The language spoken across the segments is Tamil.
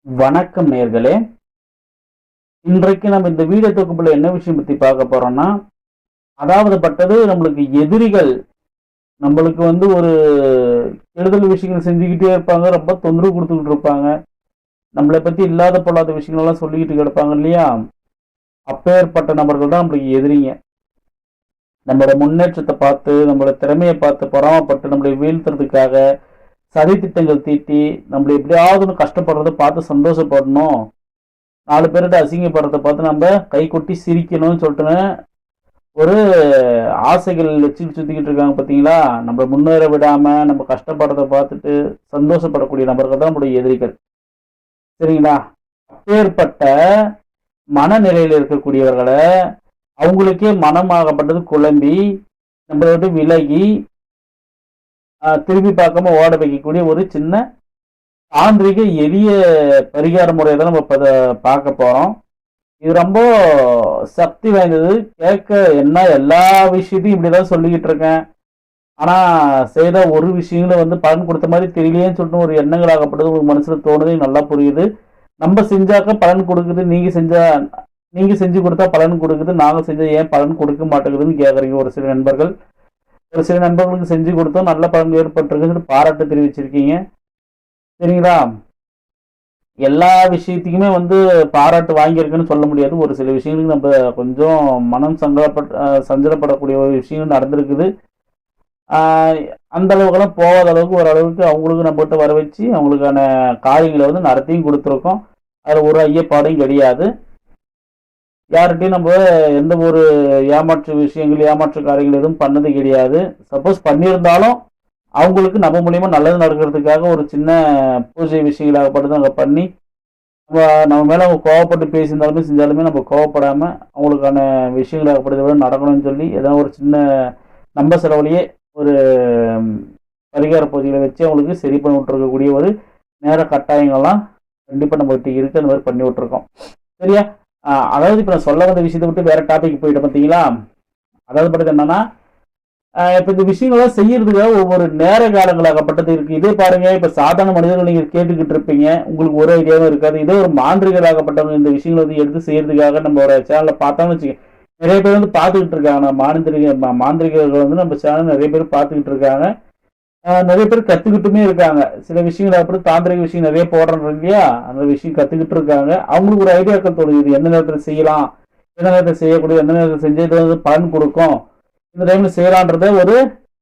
வணக்கம் நேர்களே. இன்றைக்கு நம்ம இந்த வீடியோ தொகுப்புல என்ன விஷயம் பத்தி பார்க்க போறோம்னா, அதாவது பட்டது நம்மளுக்கு எதிரிகள் நம்மளுக்கு ஒரு கெடுதல் விஷயங்கள் செஞ்சுக்கிட்டே இருப்பாங்க. ரொம்ப தொந்தரவு கொடுத்துக்கிட்டு இருப்பாங்க. நம்மளை பத்தி இல்லாத பொல்லாத விஷயங்கள் எல்லாம் சொல்லிக்கிட்டு கிடப்பாங்க இல்லையா? அப்பேற்பட்ட நபர்கள் தான் நம்மளுக்கு எதிரிங்க. நம்மளோட முன்னேற்றத்தை பார்த்து, நம்மளோட திறமையை பார்த்து பொறாமப்பட்டு நம்மளை வீழ்த்துறதுக்காக சதி திட்டங்கள் தீட்டி நம்மளை எப்படியாவது கஷ்டப்படுறதை பார்த்து சந்தோஷப்படணும், 4 பேர்கிட்ட அசிங்கப்படுறத பார்த்து நம்ம கை கொட்டி சிரிக்கணும்னு சொல்லிட்டு ஒரு ஆசைகள் வச்சுட்டு சுத்திக்கிட்டு இருக்காங்க பார்த்தீங்களா? நம்ம முன்னேற விடாம நம்ம கஷ்டப்படுறத பார்த்துட்டு சந்தோஷப்படக்கூடிய நபர்கள் தான் நம்முடைய எதிரிகள். சரிங்களா? அப்பேற்பட்ட மனநிலையில் இருக்கக்கூடியவர்களை அவங்களுக்கே மனமாகப்பட்டது குழம்பி நம்மளை விட்டு விலகி திரும்பி பார்க்காம ஓட வைக்கக்கூடிய ஒரு சின்ன தாந்திரிக எளிய பரிகார முறையை தான் நம்ம இப்போ பார்க்க போறோம். இது ரொம்ப சக்தி வாய்ந்தது. கேட்க என்ன எல்லா விஷயத்தையும் இப்படிதான் சொல்லிக்கிட்டு இருக்கேன், ஆனா செய்த ஒரு விஷயங்களும் பலன் கொடுத்த மாதிரி தெரியலையேன்னு சொல்லிட்டு ஒரு எண்ணங்கள் ஆகப்பட்டது ஒரு மனசுல தோணுது. நல்லா புரியுது. நம்ம செஞ்சாக்க பலன் கொடுக்குது, நீங்க செஞ்சு கொடுத்தா பலன் கொடுக்குது, நாங்க செஞ்சா ஏன் பலன் கொடுக்க மாட்டேங்குதுன்னு கேட்குறீங்க ஒரு சில நண்பர்கள். ஒரு சில நண்பர்களுக்கு செஞ்சு கொடுத்தோம், நல்ல பலன் ஏற்பட்டிருக்குன்னு பாராட்டு தெரிவிச்சிருக்கீங்க. சரிங்களா? எல்லா விஷயத்துக்குமே பாராட்டு வாங்கியிருக்குன்னு சொல்ல முடியாது. ஒரு சில விஷயங்களுக்கு நம்ம கொஞ்சம் மனம் சஞ்சலப்படக்கூடிய ஒரு விஷயம் நடந்திருக்குது. அந்த அளவுக்குலாம் போகாத அளவுக்கு ஓரளவுக்கு அவங்களுக்கு நம்மகிட்ட வர வச்சு அவங்களுக்கான காரியங்களை நடத்தியும் கொடுத்துருக்கோம். அதில் ஒரு ஐயப்பாடும் கிடையாது. யார்கிட்டையும் நம்ம எந்த ஒரு ஏமாற்று காரியங்கள் எதுவும் பண்ணது கிடையாது. சப்போஸ் பண்ணியிருந்தாலும் அவங்களுக்கு நம்ம மூலியமா நல்லது நடக்கிறதுக்காக ஒரு சின்ன பூஜை விஷயங்களாகப்பட்டது அங்கே பண்ணி நம்ம மேலே அவங்க கோவப்பட்டு பேசியிருந்தாலுமே செஞ்சாலுமே நம்ம கோவப்படாம அவங்களுக்கான விஷயங்களாகப்பட்டதை விட நடக்கணும்னு சொல்லி ஏதாவது ஒரு சின்ன நம்ம செலவுலையே ஒரு பரிகார பூஜைகளை வச்சு அவங்களுக்கு சரி பண்ணி விட்டுருக்கக்கூடிய ஒரு நேர கட்டாயங்கள்லாம் கண்டிப்பாக நம்மகிட்ட இருக்கு. அந்த மாதிரி பண்ணி விட்டுருக்கோம். சரியா? அதாவது இப்போ நான் சொல்ல வந்த விஷயத்தை விட்டு வேற டாபிக் போயிட்டு பார்த்தீங்களா? அதாவது பட்டது என்னன்னா, இப்போ இந்த விஷயங்கள்லாம் செய்யறதுக்காக ஒவ்வொரு நேர காலங்களாகப்பட்டது இருக்கு. இதே பாருங்க, இப்போ சாதாரண மனிதர்கள் நீங்க கேட்டுக்கிட்டு இருப்பீங்க, உங்களுக்கு ஒரு ஐடியாவும் இருக்காது. இதே ஒரு மாந்திரிகளாகப்பட்டவங்க இந்த விஷயங்களை எடுத்து செய்யறதுக்காக நம்ம ஒரு சேனல்ல பார்த்தோம்னு வச்சுக்கோங்க, நிறைய பேர் பார்த்துக்கிட்டு இருக்காங்க. மாந்திரிகர்கள் நம்ம சேனல் நிறைய பேர் பார்த்துக்கிட்டு இருக்காங்க. நிறைய பேர் கத்துக்கிட்டுமே இருக்காங்க. சில விஷயங்கள் அப்படி தாந்திரிக விஷயம் நிறைய போடுறாங்க இல்லையா? அந்த விஷயம் கத்துக்கிட்டு இருக்காங்க. அவங்களுக்கு ஒரு ஐடியாக்கள் தோணுது, எந்த நேரத்தில் செய்யலாம், எந்த நேரத்தில் செய்யக்கூடிய, எந்த நேரத்தில் செஞ்சது பலன் கொடுக்கும், இந்த டைம்ல செய்யலான்றத ஒரு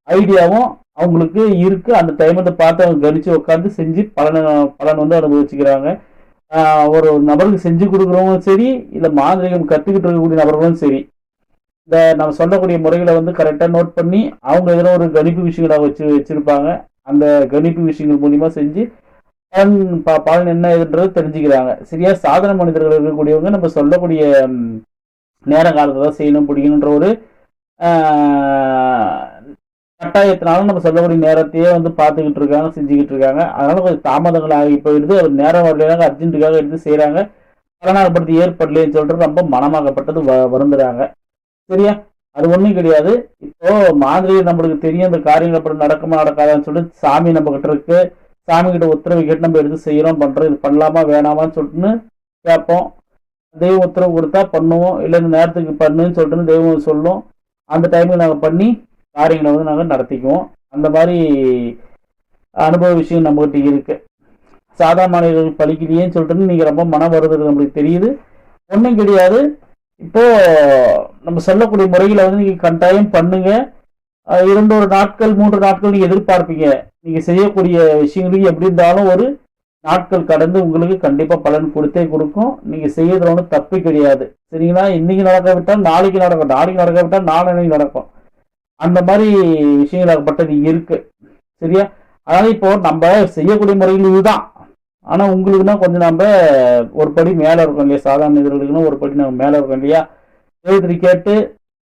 ஐடியாவும் அவங்களுக்கு இருக்கு. அந்த டைம் பார்த்து அவங்க கணிச்சு உட்காந்து செஞ்சு பலன் அனுபவிச்சுக்கிறாங்க. ஒரு நபருக்கு செஞ்சு கொடுக்குறவங்களும் சரி, இல்லை மாந்திரிகம் கத்துக்கிட்டு இருக்கக்கூடிய நபர்களும் சரி, இந்த நம்ம சொல்லக்கூடிய முறைகளை கரெக்டாக நோட் பண்ணி அவங்க எதனா ஒரு கணிப்பு விஷயங்களாக வச்சிருப்பாங்க. அந்த கணிப்பு விஷயங்கள் மூலியமா செஞ்சு பலன் என்ன எதுன்றது தெரிஞ்சுக்கிறாங்க. சரியா? சாதாரண மனிதர்கள் இருக்கக்கூடியவங்க நம்ம சொல்லக்கூடிய நேர காலத்தை தான் செய்யணும் பிடிக்கணுன்ற ஒரு கட்டாயத்தினாலும் நம்ம சொல்லக்கூடிய நேரத்தையே பார்த்துக்கிட்டு இருக்காங்க, செஞ்சுக்கிட்டு இருக்காங்க. அதனால கொஞ்சம் தாமதங்கள் ஆகி போயிடுது. அவர் நேரம் வரலையாக அர்ஜென்ட்டுக்காக எடுத்து செய்யறாங்க, பலனாகப்படுத்தி ஏற்படலேன்னு சொல்லிட்டு ரொம்ப மனமாகப்பட்டது வருந்துறாங்க. சரியா? அது ஒண்ணும் கிடையாது. இப்போ மாதிரி நம்மளுக்கு தெரியும் இந்த காரியங்கள் அப்படி நடக்குமா நடக்காதான்னு சொல்லிட்டு சாமி நம்ம கிட்ட இருக்கு. சாமி கிட்ட உத்தரவு கேட்டு நம்ம எடுத்து செய்யறோம், பண்றோம். இது பண்ணலாமா வேணாமான்னு சொல்லிட்டுன்னு கேட்போம். தெய்வம் உத்தரவு கொடுத்தா பண்ணுவோம், இல்லை இந்த நேரத்துக்கு பண்ணுன்னு சொல்லிட்டு தெய்வம் சொல்லும். அந்த டைமுக்கு நாங்கள் பண்ணி காரியங்களை நாங்கள் நடத்திக்குவோம். அந்த மாதிரி அனுபவ விஷயம் நம்மகிட்ட இருக்கு. சாதாரண மனிதர்கள் பழிக்கலையேன்னு சொல்லிட்டு நீங்க ரொம்ப மனம் வருது நம்மளுக்கு தெரியுது. ஒன்றும் கிடையாது. இப்போ நம்ம சொல்லக்கூடிய முறைகளை நீங்க கட்டாயம் பண்ணுங்க. 2 நாட்கள் 3 நாட்கள் நீங்க எதிர்பார்ப்பீங்க. நீங்க செய்யக்கூடிய விஷயங்களுக்கு எப்படி இருந்தாலும் ஒரு நாட்கள் கடந்து உங்களுக்கு கண்டிப்பா பலன் கொடுத்தே கொடுக்கும். நீங்க செய்யறதுல ஒன்றும் தப்பு கிடையாது. சரிங்களா? இன்னைக்கு நடக்க விட்டால் நாளைக்கு நடக்கும், நாளைக்கு நடக்க விட்டால் நாளைக்கு நடக்கும். அந்த மாதிரி விஷயங்களாகப்பட்டது இருக்கு. சரியா? அதனால இப்போ நம்ம செய்யக்கூடிய முறைகள் இதுதான். ஆனா உங்களுக்குன்னா கொஞ்சம் நம்ம ஒரு படி மேல இருக்கோம் இல்லையா? சாதாரண மனிதர்களுக்குன்னா ஒரு படி நம்ம மேல இருக்கோம் இல்லையா? தேர்தல் கேட்டு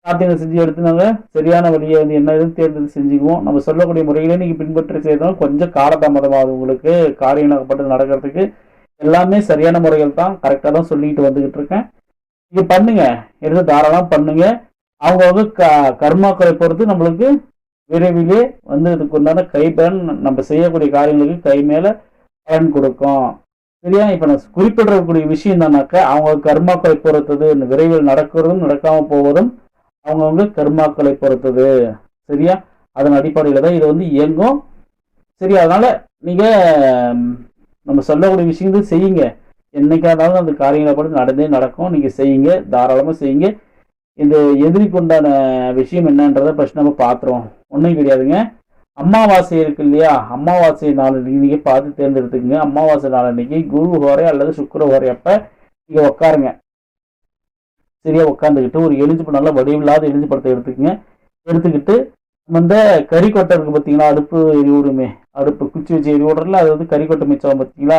சாத்தியங்களை செஞ்சு எடுத்து நாங்கள் சரியான வழியை என்ன எதுவும் தேர்ந்தெடுத்து செஞ்சுக்குவோம். நம்ம சொல்லக்கூடிய முறைகளே நீங்கள் பின்பற்றி செய்தாலும் கொஞ்சம் காலதாமதமாகுது. உங்களுக்கு காரியங்களாகப்பட்டது நடக்கிறதுக்கு எல்லாமே சரியான முறைகள் தான், கரெக்டாக தான் சொல்லிட்டு வந்துகிட்டு இருக்கேன். இது பண்ணுங்க, எடுத்து தாராளம் பண்ணுங்க. அவங்க கர்மாக்களை பொறுத்து நம்மளுக்கு விரைவிலே இதுக்கு உண்டான கைப்பலன் நம்ம செய்யக்கூடிய காரியங்களுக்கு கை மேல பலன் கொடுக்கும். சரியா? இப்ப நான் குறிப்பிடக்கூடிய விஷயம் என்னன்னாக்கா, அவங்க கர்மாக்களை பொறுத்தது. இந்த விரைவில் நடக்கிறதும் நடக்காம போவதும் அவங்கவுங்க கர்மாக்களை பொறுத்தது. சரியா? அதன் அடிப்படையில தான் இது வந்து இயங்கும். சரி, அதனால நீங்க நம்ம சொல்லக்கூடிய விஷயங்கள் செய்யுங்க. என்னைக்கா இருந்தாலும் அந்த காரியங்களை கூட நடந்தே நடக்கும். நீங்க செய்யுங்க, தாராளமா செய்யுங்க. இந்த எதிரிக்கு உண்டான விஷயம் என்னன்றதை ஃபர்ஸ்ட் நம்ம பார்த்துருவோம். ஒன்றும் கிடையாதுங்க. அமாவாசை இருக்கு இல்லையா? அமாவாசை நாள் நீங்க பார்த்து தேர்ந்தெடுத்துக்கங்க. அமாவாசை நாள் அன்னைக்கு குரு ஹோரை அல்லது சுக்கிர ஹோரை அப்ப நீங்க உட்காருங்க. சரியா? உட்காந்துக்கிட்டு ஒரு எலிஞ்சு நல்ல வடிவில்லாத எலிஞ்சு படத்தை எடுத்துக்கங்க. எடுத்துக்கிட்டு இந்த கறிக்கொட்டை இருக்கு பார்த்தீங்களா? அடுப்பு எரிவிடுமே, அடுப்பு குச்சி வச்சு எரிவிடுறதுல அது வந்து கறிக்கொட்டை மிச்சம் பார்த்தீங்களா?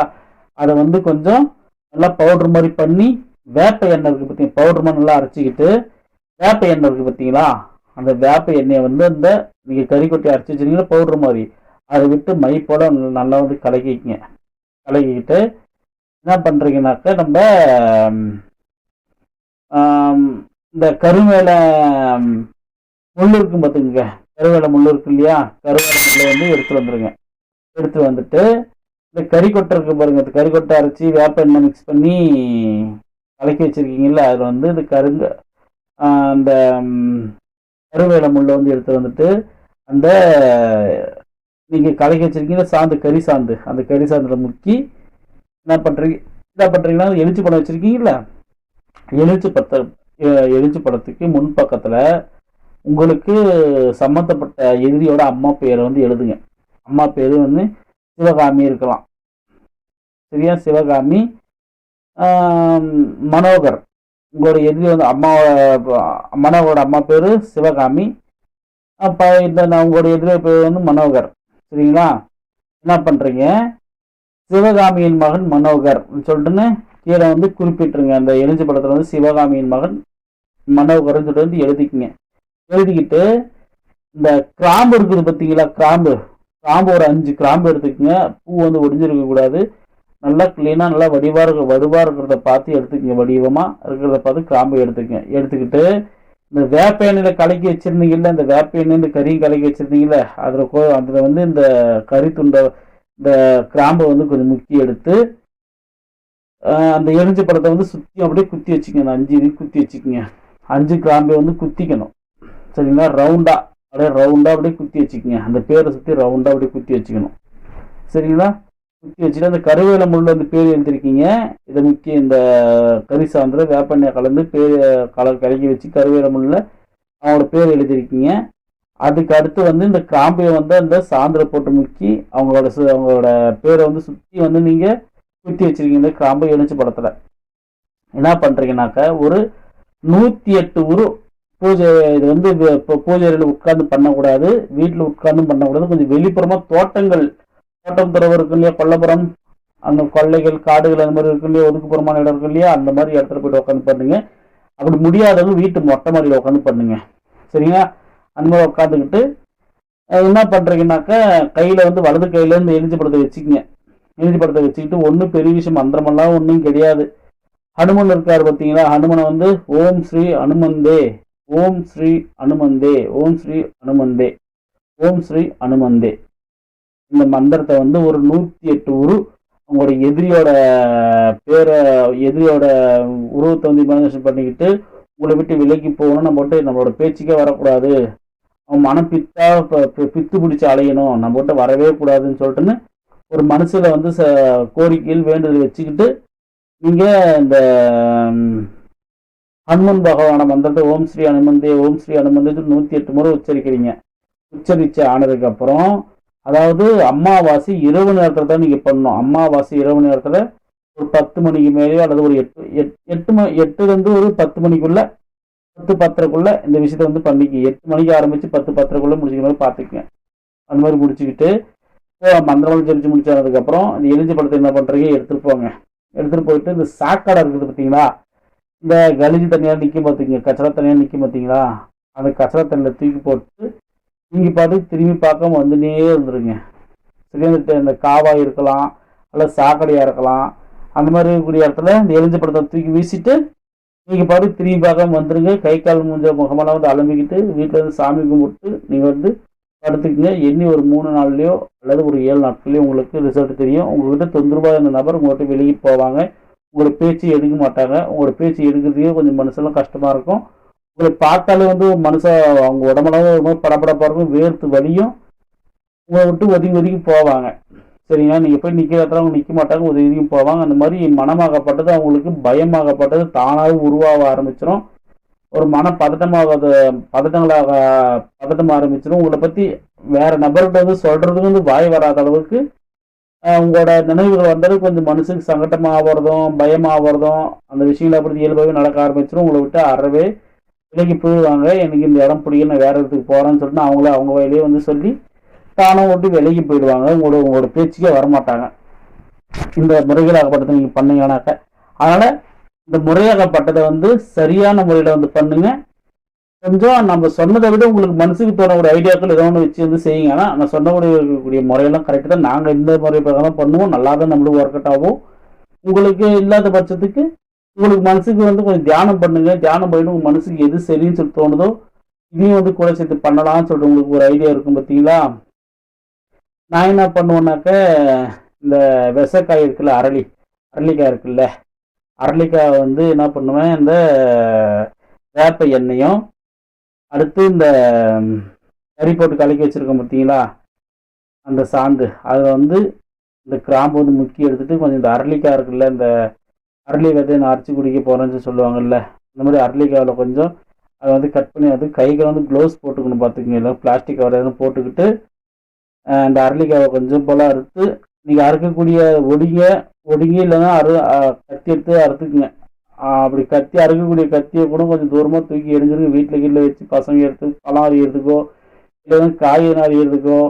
அதை வந்து கொஞ்சம் நல்லா பவுடர் மாதிரி பண்ணி, வேப்ப எண்ணெய் இருக்கு பார்த்தீங்க, பவுடர் மாதிரி நல்லா அரைச்சிக்கிட்டு, வேப்ப எண்ணெய் இருக்கு பார்த்தீங்களா? அந்த வேப்ப எண்ணெயை வந்து அந்த நீங்கள் கறிக்கொட்டை அரைச்சி வச்சிருக்கீங்களா பவுடர் மாதிரி, அதை விட்டு மை போல நல்லா வந்து கலக்கிக்கங்க. கலக்கிக்கிட்டு என்ன பண்ணுறீங்கன்னாக்க, நம்ம இந்த கருவேலை முள் இருக்கும் பார்த்துக்குங்க, கருவேலை முள் இருக்கு இல்லையா? கருவேலை முள்ளை வந்து எடுத்துட்டு வந்துருங்க. எடுத்துட்டு வந்துட்டு இந்த கறிக்கொட்டை இருக்கு பாருங்க, இந்த கறிக்கொட்டை அரைச்சி வேப்ப எண்ணெய் மிக்ஸ் பண்ணி கலக்கி வச்சிருக்கீங்கல்ல, அதில் வந்து இந்த அந்த கருவேலை முள்ளை வந்து எடுத்து வந்துட்டு அந்த நீங்கள் கலக்கி வச்சிருக்கீங்க சாந்து, கறி சாந்து, அந்த கறி சாந்துல முக்கி என்ன பண்ணுறீங்கன்னா எலிச்சி பழம் வச்சிருக்கீங்கல்ல, எலிச்சி பழத்துக்கு முன்பக்கத்தில் உங்களுக்கு சம்மந்தப்பட்ட எதிரியோட அம்மா பேரை வந்து எழுதுங்க. அம்மா பேர் வந்து சிவகாமி இருக்கலாம். சரியா? சிவகாமி, மனோகர். உங்களோட எதிரி வந்து மனோகரோட அம்மா பேர் சிவகாமி. அப்போ உங்களோட எதிரி பேர் வந்து மனோகர். சரிங்களா? என்ன பண்ணுறீங்க, சிவகாமியின் மகன் மனோகர் சொல்லிட்டுன்னு கீழே வந்து குறிப்பிட்டுருங்க. அந்த எலிஞ்சி படத்தில் வந்து சிவகாமியின் மகன் மனோகர்னு சொல்லிட்டு வந்து எழுதிக்குங்க. எழுதிக்கிட்டு இந்த கிராம்பு இருக்குது பார்த்தீங்களா? கிராம்பு ஒரு 5 கிராம்பு எடுத்துக்கோங்க. பூ வந்து ஒடிஞ்சிருக்க கூடாது. நல்லா கிளீனாக நல்லா வடிவாக இருக்கிறத பார்த்து எடுத்துக்கங்க. வடிவமாக இருக்கிறத பார்த்து கிராம்பு எடுத்துக்கங்க. எடுத்துக்கிட்டு இந்த வேப்ப எண்ணெயில் கலக்கி வச்சுருந்தீங்கல்ல, இந்த வேப்ப எண்ணெய் இந்த கறியும் கலக்கி வச்சுருந்தீங்கல்ல, அதில் வந்து இந்த கறி துண்டை இந்த கிராம்பை வந்து கொஞ்சம் முக்கி எடுத்து அந்த எரிஞ்ச படத்தை வந்து சுற்றி அப்படியே குத்தி வச்சுக்கோங்க. அந்த 5 இது குத்தி வச்சுக்கோங்க. 5 கிராம்பை வந்து குத்திக்கணும். சரிங்களா? ரவுண்டாக அப்படியே குத்தி வச்சுக்கோங்க. அந்த பேரை சுற்றி ரவுண்டாக அப்படியே குத்தி வச்சுக்கணும். சரிங்களா? குத்தி வச்சுட்டு அந்த கருவேலை முள் வந்து பேர் எழுதிருக்கீங்க. இதை முக்கிய இந்த கறி சாந்தில் வேப்பெண்ணெய் கலந்து பேர் கலக்கி வச்சு கருவேலை முள்ளில் அவங்களோட பேர் எழுதிருக்கீங்க. அதுக்கு அடுத்து வந்து இந்த கிராம்பையை வந்து அந்த சாந்திரை போட்டு முக்கி அவங்களோட பேரை வந்து சுற்றி வந்து நீங்கள் குத்தி வச்சிருக்கீங்க. இந்த கிராம்பை எழுச்சி படத்தில் என்ன பண்ணுறீங்கன்னாக்க, ஒரு 108 உரு பூஜை. இது வந்து இப்போ பூஜையில் உட்கார்ந்து பண்ணக்கூடாது, வீட்டில் உட்கார்ந்து பண்ணக்கூடாது. கொஞ்சம் வெளிப்புறமாக தோட்டம் துறவு இருக்கு இல்லையா, கொல்லப்புறம், அந்த கொள்ளைகள் காடுகள் அந்த மாதிரி இருக்கு இல்லையா, ஒதுக்குப்புறமான இடம் இருக்கு இல்லையா, அந்த மாதிரி இடத்துல போய்ட்டு உட்காந்து பண்ணுங்க. அப்படி முடியாதவங்க வீட்டு மொட்டை மாடியில் உட்காந்து பண்ணுங்க. சரிங்களா? அந்த மாதிரி உட்காந்துக்கிட்டு என்ன பண்ணுறீங்கன்னாக்கா, கையில் வந்து வலது கையில் இந்த எலிஞ்சி படத்தை வச்சுக்கிங்க. எலிஞ்சி படத்தை வச்சுக்கிட்டு ஒன்றும் பெரிய விஷயம் மந்திரமெல்லாம் ஒன்றும் கிடையாது. ஹனுமன் இருக்கார் பார்த்தீங்களா? ஹனுமனை வந்து ஓம் ஸ்ரீ அனுமந்தே, ஓம் ஸ்ரீ அனுமந்தே, ஓம் ஸ்ரீ அனுமந்தே, ஓம் ஸ்ரீ அனுமந்தே, இந்த மந்திரத்தை வந்து ஒரு 108 உரு உங்களோட எதிரியோட உருவத்தை வந்து இமேஜினேஷன் பண்ணிக்கிட்டு உங்களை விட்டு விலக்கி போகணும். நம்மளோட பேச்சுக்கே வரக்கூடாது, அவன் மனம் பித்து பிடிச்சி அலையணும், நம்மகிட்ட வரவே கூடாதுன்னு சொல்லிட்டுன்னு ஒரு மனசில் வந்து கோரிக்கையில் வேண்டுதல் வச்சுக்கிட்டு நீங்கள் இந்த ஹனுமன் பகவான மந்திரத்தை ஓம் ஸ்ரீ அனுமந்தே, ஓம் ஸ்ரீ அனுமந்தே 108 முறை உச்சரிக்கிறீங்க. உச்சரித்து ஆனதுக்கு அப்புறம், அதாவது அமாவாசை இரவு நேரத்தில் தான் நீங்கள் பண்ணணும். அமாவாசை இரவு நேரத்தில் ஒரு 10 மணிக்கு மேலேயோ அல்லது ஒரு 8 ஒரு 10 மணிக்குள்ள 10-10:30 இந்த விஷயத்த வந்து பண்ணிக்க. 8 மணிக்கு ஆரம்பித்து 10-10:30 முடிச்சுக்க மாதிரி பார்த்துக்குங்க. அந்த மாதிரி முடிச்சுக்கிட்டு மந்திரம் ஜெபிச்சு முடிச்சதுக்கப்புறம் இந்த எலிஞ்சி படத்தை என்ன பண்ணுறீங்க, எடுத்துகிட்டு போங்க. எடுத்துகிட்டு போயிட்டு இந்த சாக்கடை இருக்குது பார்த்தீங்களா, இந்த கலிஜி தண்ணியாக நிற்கும் பார்த்துக்குங்க, கச்சரா தண்ணியாக நிற்கும் பார்த்தீங்களா, அந்த கச்சரா தண்ணியில் தூக்கி போட்டு நீங்கள் பார்த்து திரும்பி பார்க்காம வந்துனே இருந்துருங்க. சரி, இந்த காவாய் இருக்கலாம் அல்ல சாக்கடையாக இருக்கலாம், அந்த மாதிரி இருக்கக்கூடிய இடத்துல இந்த எலிஞ்சி படத்தை தூக்கி வீசிட்டு நீங்கள் பார்த்து திரும்பி பார்க்காம வந்துடுங்க. கை கால் மூஞ்ச முகமெல்லாம் வந்து அலம்பிக்கிட்டு வீட்டில் வந்து சாமி கும்பிட்டு நீங்கள் வந்து படுத்துக்குங்க. எண்ணி ஒரு 3 நாள்லையோ அல்லது ஒரு 7 நாட்கள்லையோ உங்களுக்கு ரிசல்ட் தெரியும். உங்ககிட்ட தொந்தரவாக இருந்த நபர் உங்கள்கிட்ட விலகி போவாங்க. உங்களோட பேச்சு எடுக்க மாட்டாங்க. உங்களோட பேச்சு எடுக்கிறதுக்கே கொஞ்சம் மனசெல்லாம் கஷ்டமாக இருக்கும். உங்களை பார்த்தாலே வந்து மனுஷன் அவங்க உடம்பெல்லாம் ஒரு மாதிரி படபடப்பாக இருக்கும், வேர்த்து வலியும். உங்களை விட்டு ஒதுங்கி ஒதுங்கி போவாங்க. சரிங்களா? நீங்கள் போய் நிற்கிற இடத்துல அவங்க நிற்க மாட்டாங்க, ஒதுங்கி ஒதுங்கி போவாங்க. அந்த மாதிரி மனமாகப்பட்டது அவங்களுக்கு பயமாகப்பட்டது தானாகவே உருவாக ஆரம்பிச்சிடும். ஒரு மன பதட்டங்களாக பதட்டம் ஆரம்பிச்சிடும். உங்களை பற்றி வேற நபர்கிட்ட வந்து சொல்றதுக்கு வந்து வாய் வராத அளவுக்கு உங்களோட நினைவுகள் வந்தாலும் கொஞ்சம் மனசுக்கு சங்கட்டமாகறதும் பயமாகறதும் அந்த விஷயங்களை அப்படி இயல்பாகவே நடக்க ஆரம்பிச்சிடும். உங்களை விட்டு அறவே விலைக்கு போயிடுவாங்க. எனக்கு இந்த இடம் பிடிக்கல, நான் வேற இடத்துக்கு போகிறேன்னு சொல்லிட்டு அவங்கள அவங்க வயலையே வந்து சொல்லி தானும் விட்டு விலகி போயிடுவாங்க. உங்களோட பேச்சுக்கே வரமாட்டாங்க. இந்த முறைகளாகப்பட்டதை நீங்கள் பண்ணீங்கன்னாக்க, அதனால் இந்த முறையாகப்பட்டதை வந்து சரியான முறையில் வந்து பண்ணுங்க. கொஞ்சம் நம்ம சொன்னதை விட உங்களுக்கு மனசுக்கு தோணக்கூடிய ஐடியாக்கள் ஏதோ ஒன்று வச்சு வந்து செய்யுங்க. ஆனால் நான் சொன்னக்கூடிய முறையெல்லாம் கரெக்டு தான். நாங்கள் இந்த முறை பிரகாரம் பண்ணுவோம், நல்லா தான் நம்மளுக்கு ஒர்க் அவுட் ஆகும். உங்களுக்கு இல்லாத பட்சத்துக்கு உங்களுக்கு மனசுக்கு வந்து கொஞ்சம் தியானம் பண்ணுங்க. தியானம் பண்ணிட்டு உங்கள் மனசுக்கு எது சரின்னு சொல்லி தோணுதோ இதையும் வந்து கூட சேர்த்து பண்ணலாம்னு சொல்லிட்டு உங்களுக்கு ஒரு ஐடியா இருக்கும் பார்த்தீங்களா. நான் என்ன பண்ணுவேன்னாக்க, இந்த விசக்காய் இருக்குல்ல, அரளிக்காய் இருக்குல்ல, அரளிக்காய் வந்து என்ன பண்ணுவேன், இந்த வேப்ப எண்ணெயும் அடுத்து இந்த கறி போட்டு கலக்கி வச்சுருக்கோம் பார்த்தீங்களா, அந்த சாந்து, அதில் வந்து இந்த கிராம்பு வந்து முக்கி எடுத்துகிட்டு கொஞ்சம் இந்த அரளிக்காய் இருக்குல்ல, இந்த அரளி விதையை நான் அரைச்சி குடிக்க போகிறேன்னு சொல்லுவாங்கல்ல, இந்த மாதிரி அரளிக்காயில் கொஞ்சம் அதை வந்து கட் பண்ணி அது கைக்கு வந்து க்ளவுஸ் போட்டுக்கணும் பார்த்துக்குங்க. இல்லை பிளாஸ்டிக் கவர் எதுவும் போட்டுக்கிட்டு இந்த அரளிக்காயை கொஞ்சம் போல் அறுத்து நீங்கள் அறுக்கக்கூடிய ஒடுங்கி இல்லைன்னா கத்தி எடுத்து அறுத்துக்குங்க. அப்படி கத்தி அறுக்கக்கூடிய கத்தியை கூட கொஞ்சம் தூரமாக தூக்கி எரிஞ்சிருங்க. வீட்டில் கீழே வச்சு பசங்க எடுத்து பழம் அறியறதுக்கோ இல்லைன்னா காய் எதுவும் அறியறதுக்கோ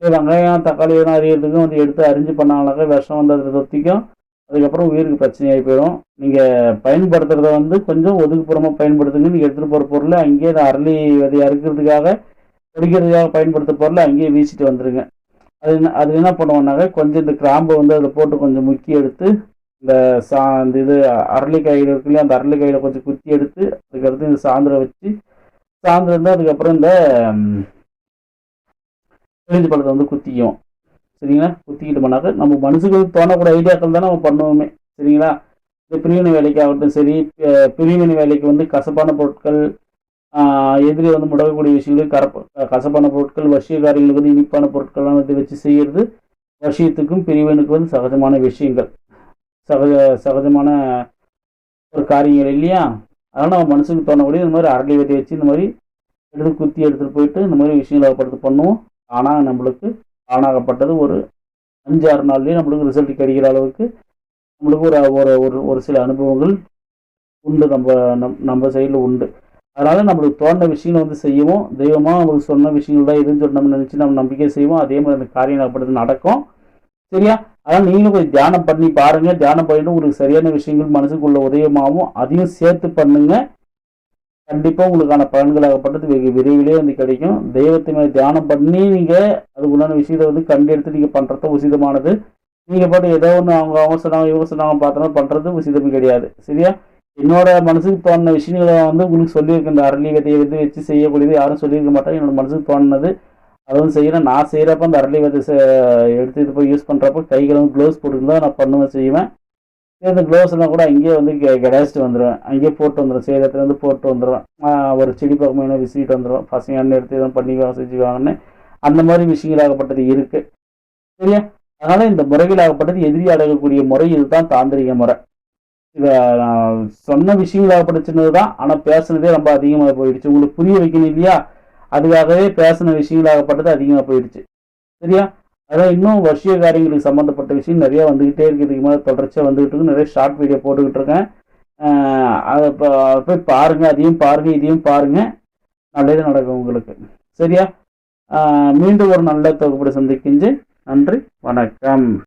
இல்லை வெங்காயம் தக்காளி எதுவும் அறியறதுக்கும் வந்து எடுத்து அரிஞ்சு பண்ணாங்கனாக்கா விஷம் வந்து அதில் தொத்திக்கும். அதுக்கப்புறம் உயிருக்கு பிரச்சனையாகி போயிடும். நீங்கள் பயன்படுத்துகிறத வந்து கொஞ்சம் ஒதுக்குப்புறமாக பயன்படுத்துங்க. நீங்கள் எடுத்துகிட்டு போகிற பொருளை அங்கேயே இந்த அரளி விதையை அறுக்கிறதுக்காக குடிக்கிறதுக்காக பயன்படுத்த பொருளை அங்கேயே வீசிட்டு வந்துடுங்க. அது என்ன பண்ணுவோம்னாக்க, கொஞ்சம் இந்த கிராம்பை வந்து அதில் போட்டு கொஞ்சம் முக்கி எடுத்து இந்த இந்த இது அரளிக்காயில் இருக்குல்லையே, அந்த அரளிக்காயில் கொஞ்சம் குத்தி எடுத்து அதுக்கடுத்து இந்த சாந்திரம் வச்சு சாந்திரம் தான் அதுக்கப்புறம் இந்த பிழிஞ்சு பழத்தை வந்து குத்திக்குவோம். சரிங்களா? குத்திக்கிட்டு பண்ணாக்க நம்ம மனசுக்கு தோணக்கூடிய ஐடியாக்கள் தான் நம்ம பண்ணுவோமே. சரிங்களா? இந்த பிரிவினை வேலைக்கு ஆகட்டும் சரி, பிரிவினை வேலைக்கு வந்து கசப்பான பொருட்கள், எதிரி வந்து முடக்கக்கூடிய விஷயங்களுக்கு கசப்பான பொருட்கள், வசியக்காரங்களுக்கு வந்து இனிப்பான பொருட்கள்லாம் வந்து வச்சு செய்கிறது வசியத்துக்கும் பிரிவினுக்கும் வந்து சகஜமான விஷயங்கள், சகஜமான ஒரு காரியங்கள் இல்லையா. அதனால் நம்ம மனசுக்கு தோணக்கூடிய இந்த மாதிரி அரளி விதையை வச்சு இந்த மாதிரி குத்தி எடுத்துகிட்டு போயிட்டு இந்த மாதிரி விஷயங்களை படுத்து பண்ணுவோம். ஆனால் நம்மளுக்கு ஆணாகப்பட்டது ஒரு 5-6 நாள்லேயே நம்மளுக்கு ரிசல்ட் கிடைக்கிற அளவுக்கு நம்மளுக்கு ஒரு சில அனுபவங்கள் உண்டு, நம்ம சைடில் உண்டு. அதனால் நம்மளுக்கு தோன்ற விஷயங்களை வந்து செய்வோம். தெய்வமாக நம்மளுக்கு சொன்ன விஷயங்கள் தான் எதுன்னு சொல்லி நம்ம நினச்சி நம்ம நம்பிக்கை செய்வோம். அதே மாதிரி அந்த காரியங்கப்பட்டது நடக்கும். சரியா? அதனால் நீங்களும் கொஞ்சம் தியானம் பண்ணி பாருங்கள். தியானம் பண்ணிட்டு உங்களுக்கு சரியான விஷயங்கள் மனசுக்குள்ள உதயமாகவும் அதையும் சேர்த்து பண்ணுங்கள். கண்டிப்பாக உங்களுக்கான பலன்களாகப்பட்டது வெகு விரைவிலே வந்து கிடைக்கும். தெய்வத்தை மேலே தியானம் பண்ணி நீங்கள் அதுக்குள்ளான விஷயத்தை வந்து கண்டெடுத்து நீங்கள் பண்ணுறது உசிதமானது. நீங்கள் பாட்டு ஏதோ ஒன்று அவங்க சொன்னாங்க இவங்க சொன்னாங்க பார்த்தோன்னா பண்ணுறது உசிதமே கிடையாது. சரியா? என்னோட மனசுக்கு தோணின விஷயங்களை வந்து உங்களுக்கு சொல்லியிருக்கேன். இந்த அரளி விதையை வந்து வச்சு செய்யக்கூடியது யாரும் சொல்லியிருக்க மாட்டாங்க. என்னோட மனசுக்கு தோணுனது அதை வந்து செய்கிறேன். நான் செய்கிறப்ப அந்த அரளி விதை எடுத்து இது போய் யூஸ் பண்ணுறப்போ கைகளை வந்து க்ளவுஸ் போட்டுருந்தா நான் பண்ணுவேன் செய்வேன். இந்த க்ளவுஸ்லாம் கூட அங்கேயே வந்து கிடைச்சிட்டு வந்துடுவேன். அங்கேயே போட்டு வந்துடுவேன். சேலத்தில் வந்து போட்டு வந்துடுவேன். ஒரு செடி பக்கமாக விசிட்டு வந்துடுவேன். பசங்க எண்ணெய் எடுத்து எதுவும் பண்ணிக்குவாங்க செஞ்சுக்குவாங்கன்னு அந்த மாதிரி விஷயங்களாகப்பட்டது இருக்குது. சரியா? அதனால் இந்த முறைகளாகப்பட்டது எதிரி அடங்கக்கூடிய முறை இதுதான் தாந்திரிக முறை. இதை நான் சொன்ன விஷயங்களாகப்பட்ட சின்னது தான், ஆனால் பேசுனதே ரொம்ப அதிகமாக போயிடுச்சு. உங்களுக்கு புரிய வைக்கணும் இல்லையா, அதுக்காகவே பேசின விஷயங்களாகப்பட்டது அதிகமாக போயிடுச்சு. சரியா? அதான் இன்னும் வசிய காரியங்களுக்கு சம்மந்தப்பட்ட விஷயம் நிறையா வந்துக்கிட்டே இருக்குது. இதுக்கு மேலே தொடர்ச்சியாக வந்துக்கிட்டு இருக்கு. நிறைய ஷார்ட் வீடியோ போட்டுக்கிட்டு இருக்கேன். அதை போய் பாருங்கள். அதையும் பாருங்கள், இதையும் பாருங்கள். நல்லது நடக்கும் உங்களுக்கு. சரியா? மீண்டும் ஒரு நல்ல தொகுப்படி சந்திக்கின்றேன். நன்றி, வணக்கம்.